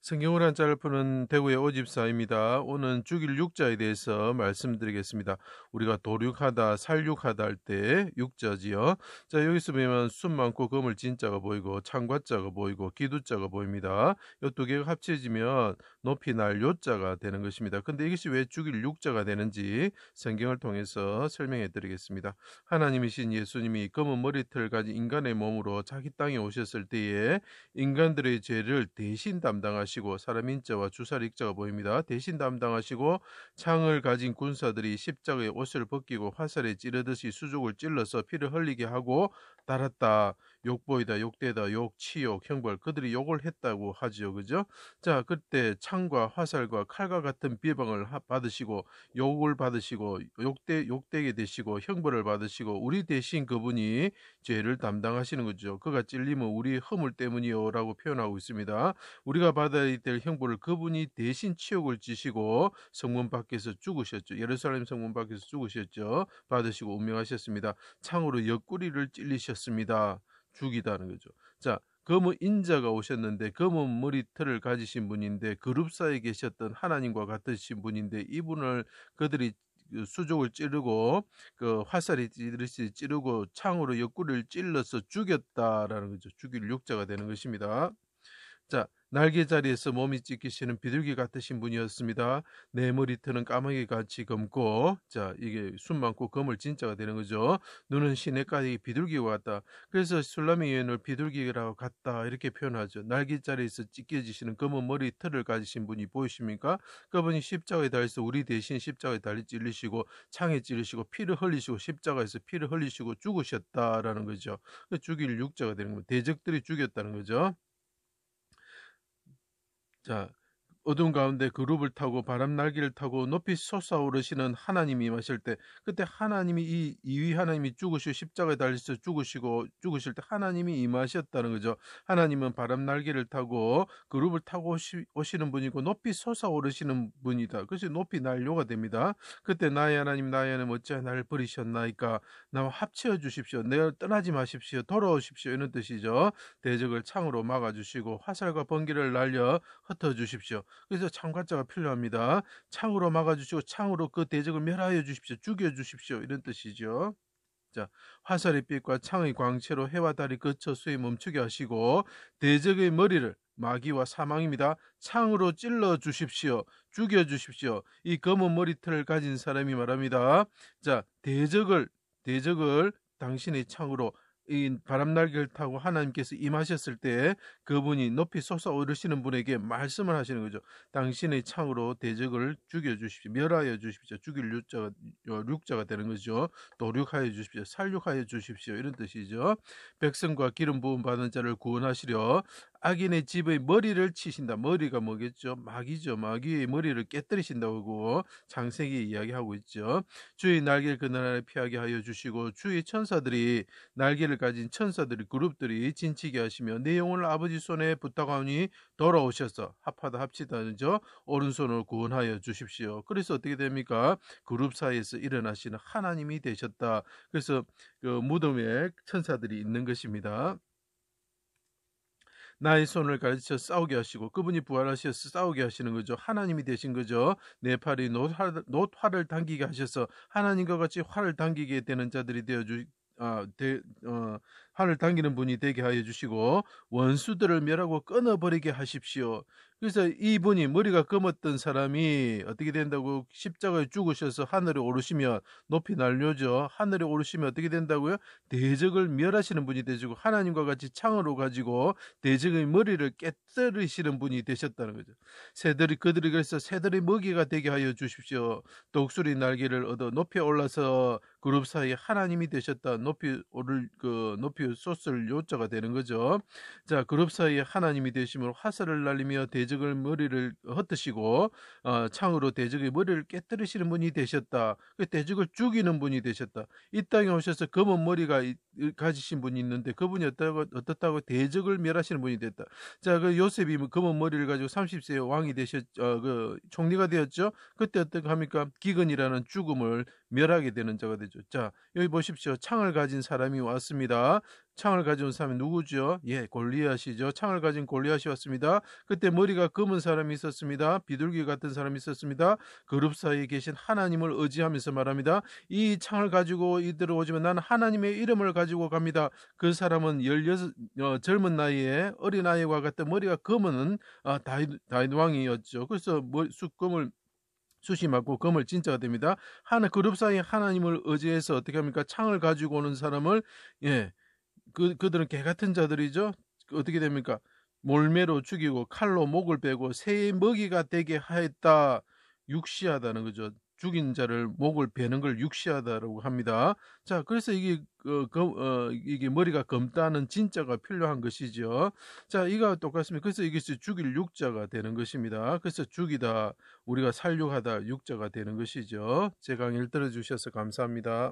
성경을 한자를 푸는 대구의 오집사입니다. 오늘 죽일 육자에 대해서 말씀드리겠습니다. 우리가 도륙하다, 살육하다 할 때 육자지요. 자, 여기서 보면 숨 많고 거물 진자가 보이고 창과자가 보이고 기두자가 보입니다. 이 두 개가 합쳐지면 높이 날 요자가 되는 것입니다. 근데 이것이 왜 죽일 육자가 되는지 성경을 통해서 설명해 드리겠습니다. 하나님이신 예수님이 검은 머리털을 가진 인간의 몸으로 자기 땅에 오셨을 때에 인간들의 죄를 대신 담당하시고 사람 인자와 주살 익자가 보입니다. 대신 담당하시고 창을 가진 군사들이 십자가의 옷을 벗기고 화살에 찌르듯이 수족을 찔러서 피를 흘리게 하고 달았다. 욕보이다, 욕되다, 욕, 치욕, 형벌 그들이 욕을 했다고 하지요. 그죠? 자, 그때 창과 화살과 칼과 같은 비방을 받으시고 욕을 받으시고 욕되게 되시고 형벌을 받으시고 우리 대신 그분이 죄를 담당하시는 거죠. 그가 찔림은 우리 허물 때문이요 라고 표현하고 있습니다. 우리가 받아야 될 형벌을 그분이 대신 치욕을 지시고 성문 밖에서 죽으셨죠. 예루살렘 성문 밖에서 죽으셨죠. 받으시고 운명하셨습니다. 창으로 옆구리를 찔리셨습니다. 죽이다는 거죠. 자, 검은 인자가 오셨는데 검은 머리털을 가지신 분인데 그룹사에 계셨던 하나님과 같으신 분인데 이분을 그들이 수족을 찌르고 그 화살이 찌르듯이 찌르고 창으로 옆구리를 찔러서 죽였다라는 거죠. 죽일 육자가 되는 것입니다. 자, 날개 자리에서 몸이 찢기시는 비둘기 같으신 분이었습니다. 내 머리털은 까마귀 같이 검고, 자, 이게 숨 많고 검을 진짜가 되는 거죠. 눈은 시냇가의 비둘기와 같다. 그래서 술라미 예언을 비둘기라고 같다 이렇게 표현하죠. 날개 자리에서 찢겨지시는 검은 머리털을 가지신 분이 보이십니까? 그분이 십자가에 달려서 우리 대신 십자가에 달리 찔리시고 창에 찔리시고 피를 흘리시고 십자가에서 피를 흘리시고 죽으셨다라는 거죠. 죽일 육자가 되는 겁니다. 대적들이 죽였다는 거죠. 자, 어두운 가운데 그룹을 타고 바람 날개를 타고 높이 솟아오르시는 하나님이 임하실 때 그때 하나님이 이 이위 하나님이 죽으시고 십자가에 달리셔 죽으실 때 하나님이 임하셨다는 거죠. 하나님은 바람 날개를 타고 그룹을 타고 오시는 분이고 높이 솟아오르시는 분이다. 그래서 높이 날려가 됩니다. 그때 나의 하나님 어찌하여 나를 버리셨나이까 나와 합쳐 주십시오. 내가 떠나지 마십시오. 돌아오십시오. 이런 뜻이죠. 대적을 창으로 막아주시고 화살과 번개를 날려 흩어주십시오. 그래서 창과자가 필요합니다. 창으로 막아주시고 창으로 그 대적을 멸하여 주십시오. 죽여주십시오. 이런 뜻이죠. 자, 화살의 빛과 창의 광채로 해와 달이 거쳐 수에 멈추게 하시고 대적의 머리를 마귀와 사망입니다. 창으로 찔러 주십시오. 죽여 주십시오. 이 검은 머리털을 가진 사람이 말합니다. 자, 대적을 당신의 창으로 이 바람날개를 타고 하나님께서 임하셨을 때 그분이 높이 솟아오르시는 분에게 말씀을 하시는 거죠. 당신의 창으로 대적을 죽여주십시오. 멸하여 주십시오. 죽일 육자가 되는 거죠. 도륙하여 주십시오. 살육하여 주십시오. 이런 뜻이죠. 백성과 기름 부음 받은 자를 구원하시려 악인의 집의 머리를 치신다. 머리가 뭐겠죠? 마귀죠. 마귀의 머리를 깨뜨리신다고 창세기 이야기하고 있죠. 주의 날개를 그날 아래 피하게 하여 주시고 주의 천사들이 날개를 가진 천사들이 그룹들이 진치게 하시며 내 영혼을 아버지 손에 부탁하오니 돌아오셔서 합하다 합치다죠. 오른손을 구원하여 주십시오. 그래서 어떻게 됩니까? 그룹 사이에서 일어나시는 하나님이 되셨다. 그래서 그 무덤에 천사들이 있는 것입니다. 나의 손을 가르쳐 싸우게 하시고 그분이 부활하셔서 싸우게 하시는 거죠. 하나님이 되신 거죠. 내 팔이 노화를 당기게 하셔서 하나님과 같이 활을 당기게 되는 자들이 활을 당기는 분이 되게 하여 주시고 원수들을 멸하고 끊어버리게 하십시오. 그래서 이분이 머리가 검었던 사람이 어떻게 된다고 십자가에 죽으셔서 하늘에 오르시면 높이 날려죠. 하늘에 오르시면 어떻게 된다고요? 대적을 멸하시는 분이 되시고 하나님과 같이 창으로 가지고 대적의 머리를 깨뜨리시는 분이 되셨다는 거죠. 그들이 그래서 새들의 먹이가 되게 하여 주십시오. 독수리 날개를 얻어 높이 올라서 그룹 사이에 하나님이 되셨다. 높이 솟을 요자가 되는 거죠. 자, 그룹 사이에 하나님이 되심으로 화살을 날리며 대적의 머리를 흩으시고 창으로 대적의 머리를 깨뜨리시는 분이 되셨다. 그 대적을 죽이는 분이 되셨다. 이 땅에 오셔서 검은 머리가 가지신 분이 있는데 그분이 어떻다고 대적을 멸하시는 분이 됐다. 자, 그 요셉이 검은 머리를 가지고 30세에 왕이 총리가 되었죠. 그때 어떻게 합니까? 기근이라는 죽음을 멸하게 되는 자가 되죠. 자, 여기 보십시오. 창을 가진 사람이 왔습니다. 창을 가져온 사람이 누구죠? 예, 골리앗이죠. 창을 가진 골리앗이 왔습니다. 그때 머리가 검은 사람이 있었습니다. 비둘기 같은 사람이 있었습니다. 그룹 사이에 계신 하나님을 의지하면서 말합니다. 이 창을 가지고 이들을 오지만 나는 하나님의 이름을 가지고 갑니다. 그 사람은 16 젊은 나이에 어린 아이와 같은 머리가 검은 다윗 왕이었죠. 그래서 숯검을 숯이 맞고 검을 진짜가 됩니다. 그룹 사이에 하나님을 의지해서 어떻게 합니까? 창을 가지고 오는 사람을 예, 그들은 개 같은 자들이죠. 어떻게 됩니까? 몰매로 죽이고 칼로 목을 빼고 새의 먹이가 되게 하였다. 육시하다는 거죠. 죽인 자를 목을 베는 걸 육시하다라고 합니다. 자, 그래서 이게 머리가 검다는 진짜가 필요한 것이죠. 자, 이거와 똑같습니다. 그래서 이것이 죽일 육자가 되는 것입니다. 그래서 죽이다, 우리가 살육하다 육자가 되는 것이죠. 제 강의를 들어주셔서 감사합니다.